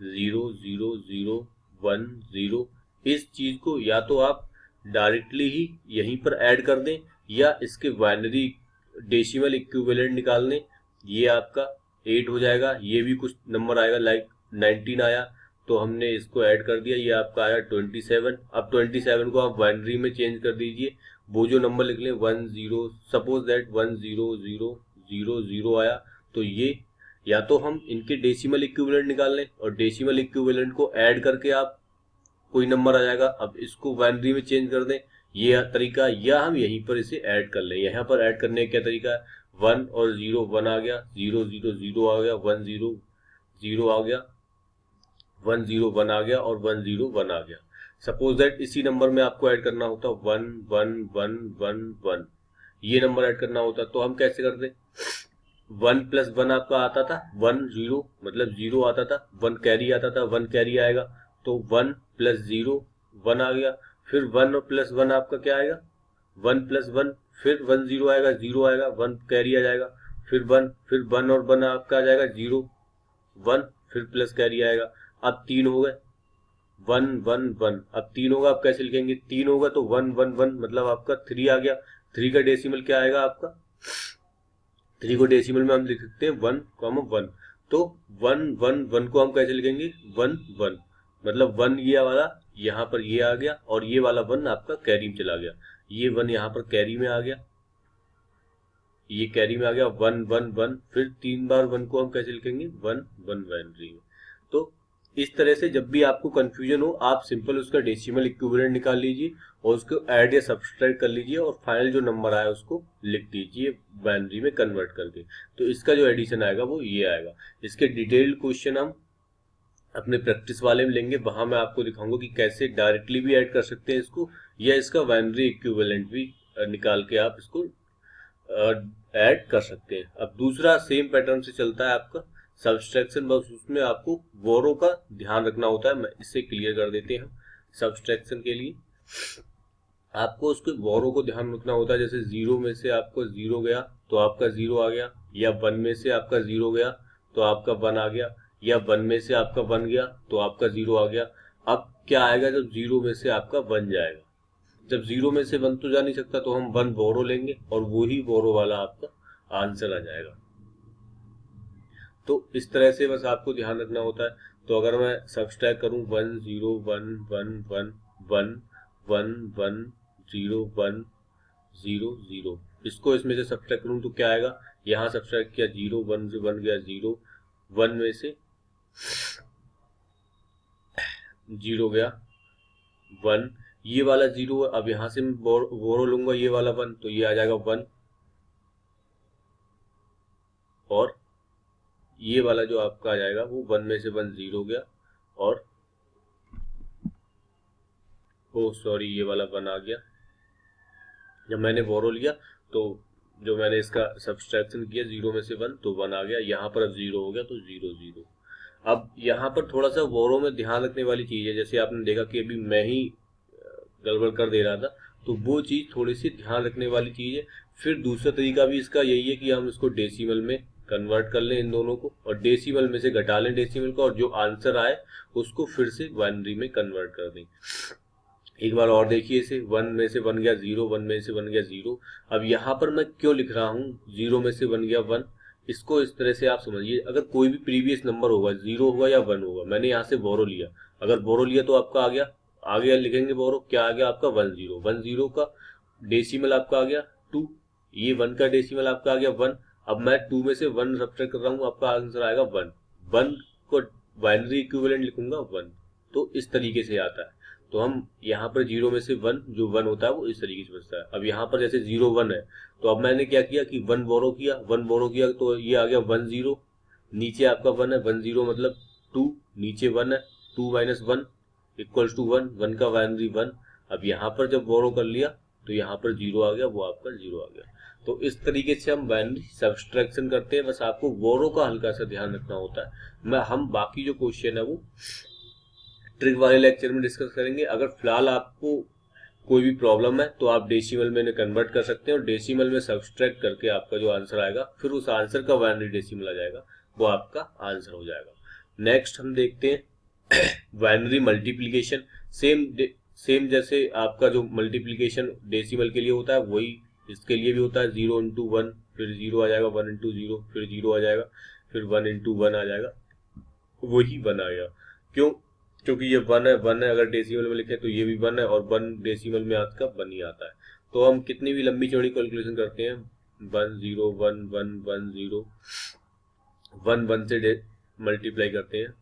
0 0 0 1 0। इस चीज को या तो आप डायरेक्टली ही यहीं पर ऐड कर दें, या इसके बाइनरी डेसिमल इक्विवेलेंट निकाल लें। ये आपका 8 हो जाएगा, ये भी कुछ नंबर आएगा, लाइक 19 आया, तो हमने इसको ऐड कर दिया, ये आपका आया 27। अब 27 को आप बाइनरी में चेंज कर दीजिए, वो जो नंबर लिख लें 1 0, सपोज दैट 1 0 0 0 0 आया, तो ये या तो हम इनके डेसिमल इक्विवेलेंट निकाल लें और डेसिमल इक्विवेलेंट को ऐड करके आप कोई नंबर आ जाएगा। अब इसको बाइनरी में चेंज कर दें, ये तरीका, या हम यहीं पर इसे ऐड कर लें। यहाँ पर ऐड करने का क्या तरीका है, 1 और 0 1 आ गया, 0 0 0 आ गया, 1 0 0 आ गया, 1 0 1 आ गया और 1 0 1 आ गया। सपोज दैट इसी नंबर में आपको ऐड करना होता 1 1 1 1 1, ये नंबर ऐड करना होता, तो हम कैसे करते, 1 प्लस 1 आपका आता था 1 0, मतलब 0 आता था, 1 कैरी आता था, 1 कैरी आएगा, तो 1 प्लस 0 1 आ गया। फिर 1 और प्लस 1 आपका क्या आएगा, 1 प्लस 1, फिर 1 0 आएगा, 0 आएगा, 1 कैरी आ जाएगा, फिर 1, फिर 1 और 1 आपका आ जाएगा 0 1, फिर प्लस कैरी आएगा। अब 3 हो गए, 1 1 1, अब 3 होगा, आप कैसे लिखेंगे, 3 होगा तो 1 1 1, मतलब आपका 3 आ गया। 3 का डेसिमल क्या आएगा आपका, 3 को डेसिमल में हम लिख सकते हैं 1 1, तो 1 1 1 को हम कैसे लिखेंगे 1 1, मतलब 1 ये वाला यहाँ पर ये आ गया, और ये वाला 1 आपका कैरी में चला गया, ये 1 यहाँ पर कैरी में आ गया, ये कैरी में आ गया 1 1 1, फिर 3 बार 1 को हम कैसे लिखेंगे 1 1 बाइनरी में। तो इस तरह से जब भी आपको कंफ्यूजन हो, आप सिंपल उसका डेसिमल इक्विवेलेंट निकाल लीजिए और उसको ऐड या सब्सट्रैक्ट कर लीजिए, और फाइनल जो नंबर आया उसको लिख दीजिए बाइनरी में कन्वर्ट करके। तो इसका जो एडिशन आएगा वो ये आएगा। इसके डिटेल्ड क्वेश्चन हम अपने प्रैक्टिस वाले में लेंगे, वहां मैं आपको दिखाऊंगा कि कैसे डायरेक्टली भी ऐड कर सकते हैं इसको, या इसका बाइनरी इक्विवेलेंट भी निकाल के आप इसको ऐड कर सकते हैं। अब दूसरा सेम पैटर्न से चलता है आपका सब्सट्रैक्शन, बस उसमें आपको बोरो का ध्यान रखना होता है। मैं इससे क्लियर कर देते हैं। सब्सट्रैक्शन के लिए आपको उसके बोरो को ध्यान रखना होता है, जैसे 0 में से आपको 0 गया तो आपका 0 आ गया, या 1 में से आपका 0 गया तो आपका 1 आ गया, या 1 में से आपका 1 गया तो आपका 0 आ गया। अब क्या आएगा जब 0 में से आपका 1 जाएगा, जब 0 में से 1 तो जा नहीं सकता, तो हम 1 बोरो लेंगे और वो ही बोरो वाला आपका आंसर आ जाएगा। तो इस तरह से बस आपको ध्यान रखना होता है। तो अगर मैं सब्सट्रैक्ट करूं 1 0 1 1 1 1 1 1 0 1 0 0, इसको इसमें से सब्सट्रैक्ट करूं तो क्या आएगा, यहाँ सब्सट्रैक्ट किया 0 1 से 1 गया 0, 1 में से 0 गया 1, ये वाला 0, अब यहाँ से मैं बोरो लूंगा ये वाला 1, तो ये आ जाएगा 1, और ये वाला जो आपका आ जाएगा वो 1 में से 1 0 गया, और ओ सॉरी ये वाला 1 आ गया। जब मैंने बोरो लिया तो जो मैंने इसका सब्सट्रैक्शन किया 0 में से 1 तो 1 आ गया, यहाँ पर अब 0 हो गया तो 0 0। अब यहाँ पर थोड़ा सा बोरो में ध्यान रखने वाली चीज है, जैसे आपने देखा कि अभी मैं ही गड़बड़ कर दे रहा था, तो वो चीज थोड़ी सी ध्यान रखने वाली चीज है। फिर दूसरा तरीका भी इसका यही है कि हम इसको डेसिमल में कन्वर्ट कर लें इन दोनों को, और डेसिमल में से घटा लें डेसिमल को, और जो आंसर आए उसको फिर से बाइनरी में कन्वर्ट कर दें। एक बार और देखिए इसे, 1 में से 1 गया 0, 1 में से 1 गया 0। अब यहाँ पर मैं क्यों लिख रहा हूँ 0 में से 1 गया 1, इसको इस तरह से आप समझिए। अगर कोई भी प्रीवियस नंबर होगा 0 होगा या 1 होगा, मैंने यहाँ से बोरो लिया, अगर बोरो लिया तो आपका आ गया लिखेंगे बोरो, क्या आ गया आपका 1 0, 1 0 का डेसिमल आपका आ गया 2, ये 1 का डेसिमल आपका आ गया 1। अब मैं 2 में से 1 सब्ट्रैक्ट कर रहा हूँ, आपका आंसर आएगा 1, 1 को बाइनरी इक्विवेलेंट लिखूंगा 1। तो इस तरीके से आता है। तो हम यहाँ पर 0 में से 1 जो 1 होता है वो इस तरीके से बचता है। अब यहाँ पर जैसे 0 1 है, तो अब मैंने क्या किया कि 1 बोरो किया, 1 बोरो किया तो ये आ गया 1 0, नीचे आपका 1 है, 1 0 मतलब 2, नीचे 1 है, 2 - 1 इक्वल्स टू 1, 1 का बाइनरी 1। अब यहाँ पर जब बोरो कर लिया तो यहाँ पर 0 आ गया, वो आपका 0 आ गया। तो इस तरीके से हम बाइनरी सब्सट्रैक्शन करते हैं। बस आपको वोरो का हल्का सा ध्यान रखना होता है। हम बाकी जो क्वेश्चन है वो ट्रिक वाले लेक्चर में डिस्कस करेंगे। अगर फिलहाल आपको कोई भी प्रॉब्लम है तो आप डेसिमल में कन्वर्ट कर सकते हैं, और डेसिमल में सब्सट्रैक्ट करके आपका जो आंसर आएगा, फिर उस आंसर का बाइनरी डेसिमल आ जाएगा, वो आपका आंसर हो जाएगा। नेक्स्ट हम देखते हैं बाइनरी मल्टीप्लीकेशन। सेम जैसे आपका जो मल्टीप्लीकेशन डेसिमल के लिए होता है वही इसके लिए भी होता है। 0 इंटू 1, फिर 0 आ जाएगा, 1 इंटू 0, फिर 0 आ जाएगा, फिर 1 इंटू 1 आ जाएगा, वही 1 आ गया। क्यों? क्योंकि ये 1 है, 1 है, अगर डेसिमल में लिखे तो ये भी 1 है, और 1 डेसिमल में आपका 1 ही आता है। तो हम कितनी भी लंबी चौड़ी कैलकुलेशन करते हैं, 1 0 1 1 1 0 1 1 से मल्टीप्लाई करते हैं,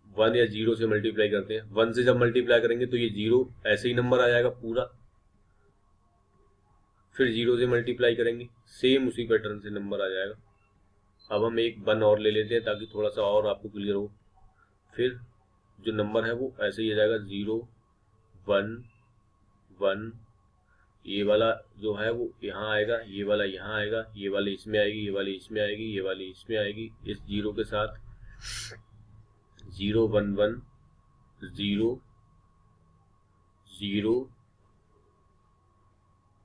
1 या 0 से मल्टीप्लाई करते हैं। 1 से जब मल्टीप्लाई करेंगे तो ये 0 ऐसे ही नंबर आ जाएगा पूरा, फिर 0 से मल्टीप्लाई करेंगे, सेम उसी पैटर्न से नंबर आ जाएगा। अब हम एक 1 और ले लेते हैं ताकि थोड़ा सा और आपको क्लियर हो। फिर जो नंबर है वो ऐसे ही आ जाएगा, 0 1 1, ये वाला जो है वो यहाँ आएगा, ये वाला यहाँ आएगा, ये वाली इसमें आएगी, ये वाली इसमें आएगी, ये वाली इसमें आएगी, इस 0 के साथ 0 1 1 0 0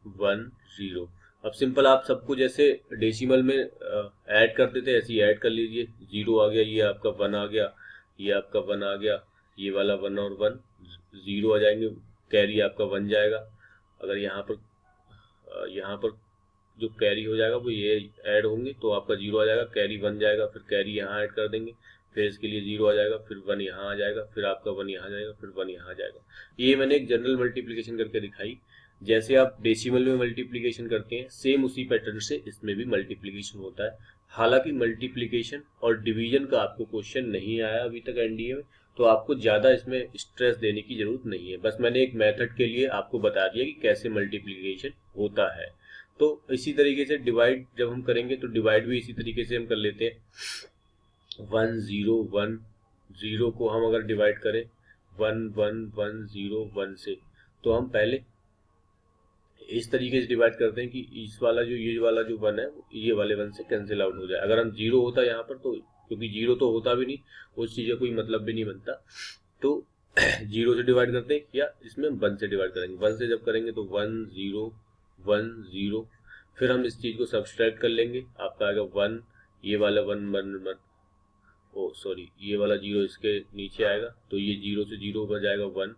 1 0। अब सिंपल आप सबको जैसे डेसिमल में ऐड करते थे ऐसे ही ऐड कर लीजिए। 0 आ गया, ये आपका 1 आ गया, ये आपका 1 आ गया, ये वाला 1 और 1 0 आ जाएंगे, कैरी आपका 1 जाएगा। अगर यहाँ पर जो कैरी हो जाएगा वो ये ऐड होंगे तो आपका 0 आ जाएगा, कैरी 1 जाएगा, फिर कैरी यहाँ ऐड कर देंगे, फिर इसके लिए 0 आ जाएगा, फिर 1 यहाँ आ जाएगा, फिर आपका 1 यहाँ आ जाएगा, फिर 1 यहाँ आ जाएगा। ये मैंने एक जनरल मल्टीप्लिकेशन करके दिखाई। जैसे आप डेसिमल में मल्टीप्लिकेशन करते हैं सेम उसी पैटर्न से इसमें भी मल्टीप्लिकेशन होता है। हालांकि मल्टीप्लिकेशन और डिवीजन का आपको क्वेश्चन नहीं आया अभी तक एनडीए में, तो आपको ज़्यादा इसमें स्ट्रेस देने की जरूरत नहीं है। बस मैंने एक मेथड के लिए आपको बता दिया कि कैसे मल्टीप्लिकेशन होता है। तो इसी तरीके से डिवाइड जब हम करेंगे तो डिवाइड भी इसी तरीके से हम कर लेते हैं। 1 0 1 0 को हम अगर डिवाइड करें 1 1 1 0 1 से, तो हम पहले इस तरीके से डिवाइड करते हैं कि इस वाला जो ये वाला जो 1 है ये वाले 1 से कैंसिल आउट हो जाए। अगर हम 0 होता यहाँ पर तो, क्योंकि 0 तो होता भी नहीं, उस चीज़ का कोई मतलब भी नहीं बनता, तो 0 से डिवाइड करते हैं या इसमें 1 से डिवाइड करेंगे। 1 से जब करेंगे तो 1 0 1 0, फिर हम इस चीज़ को सब्सट्रैक्ट कर लेंगे, आपका आएगा 1, ये वाला 1 1 सॉरी ये वाला 0 इसके नीचे आएगा, तो ये 0 से 0 पर जाएगा 1,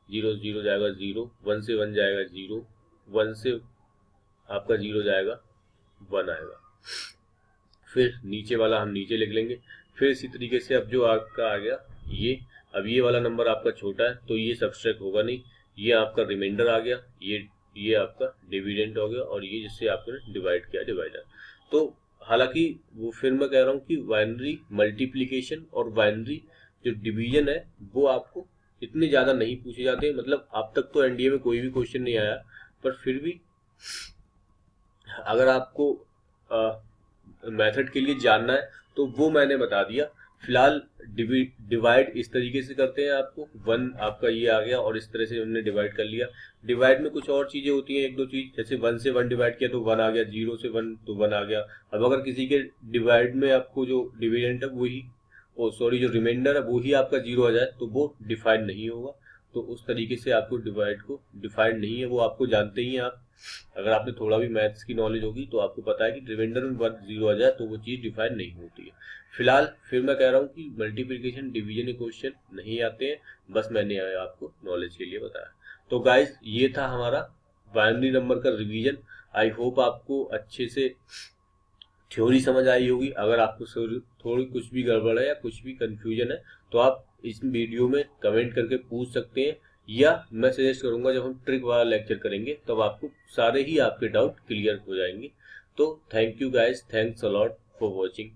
0 से 0 जाएगा 0, 1 से 1 जाएगा 0, 1 से आपका 0 जाएगा 1 आएगा। फिर नीचे वाला हम नीचे लिख लेंगे। फिर इसी तरीके से अब जो आपका आ गया ये, अब ये वाला नंबर आपका छोटा है तो ये सब्सट्रैक्ट होगा नहीं, ये आपका रिमाइंडर आ गया, ये आपका डिविडेंड हो गया, और ये जिससे आपने डिवाइड किया डिवाइडर। तो हालांकि वो फिर मैं कह रहा हूँ कि बाइनरी मल्टीप्लिकेशन और बाइनरी जो डिवीजन है वो आपको इतने ज़्यादा नहीं पूछे जाते। मतलब अब तक तो एनडीए में कोई भी क्वेश्चन नहीं आया, पर फिर भी अगर आपको मेथड के लिए जानना है तो वो मैंने बता दिया। फिलहाल डिवाइड इस तरीके से करते हैं, आपको 1 आपका ये आ गया और इस तरह से हमने डिवाइड कर लिया। डिवाइड में कुछ और चीजें होती हैं, एक दो चीज, जैसे 1 से 1 डिवाइड किया तो 1 आ गया, 0 से 1 तो 1 आ गया। अब अगर किसी के डिवाइड में आपको जो डिविडेंड है वही जो रिमाइंडर है वही आपका 0 आ जाए तो वो डिफाइंड नहीं होगा। तो उस तरीके से आपको डिवाइड को डिफाइंड नहीं है, वो आपको जानते ही हैं आप। अगर आपने थोड़ा भी मैथ्स की नॉलेज होगी तो आपको पता है कि रिमाइंडर में 1 0 आ जाए तो वो चीज़ डिफाइन नहीं होती है। फिलहाल फिर मैं कह रहा हूँ कि मल्टीप्लिकेशन डिवीजन के क्वेश्चन नहीं आते हैं, बस मैंने आपको नॉलेज के लिए बताया। तो गाइज ये था हमारा बाइनरी नंबर का रिवीजन। आई होप आपको अच्छे से थ्योरी समझ आई होगी। अगर आपको थोड़ी कुछ भी गड़बड़ है या कुछ भी कंफ्यूजन है तो आप इस वीडियो में कमेंट करके पूछ सकते हैं, या मैं सजेस्ट करूंगा जब हम ट्रिक वाला लेक्चर करेंगे तब आपको सारे ही आपके डाउट क्लियर हो जाएंगे। तो thank you guys, thanks a lot for watching.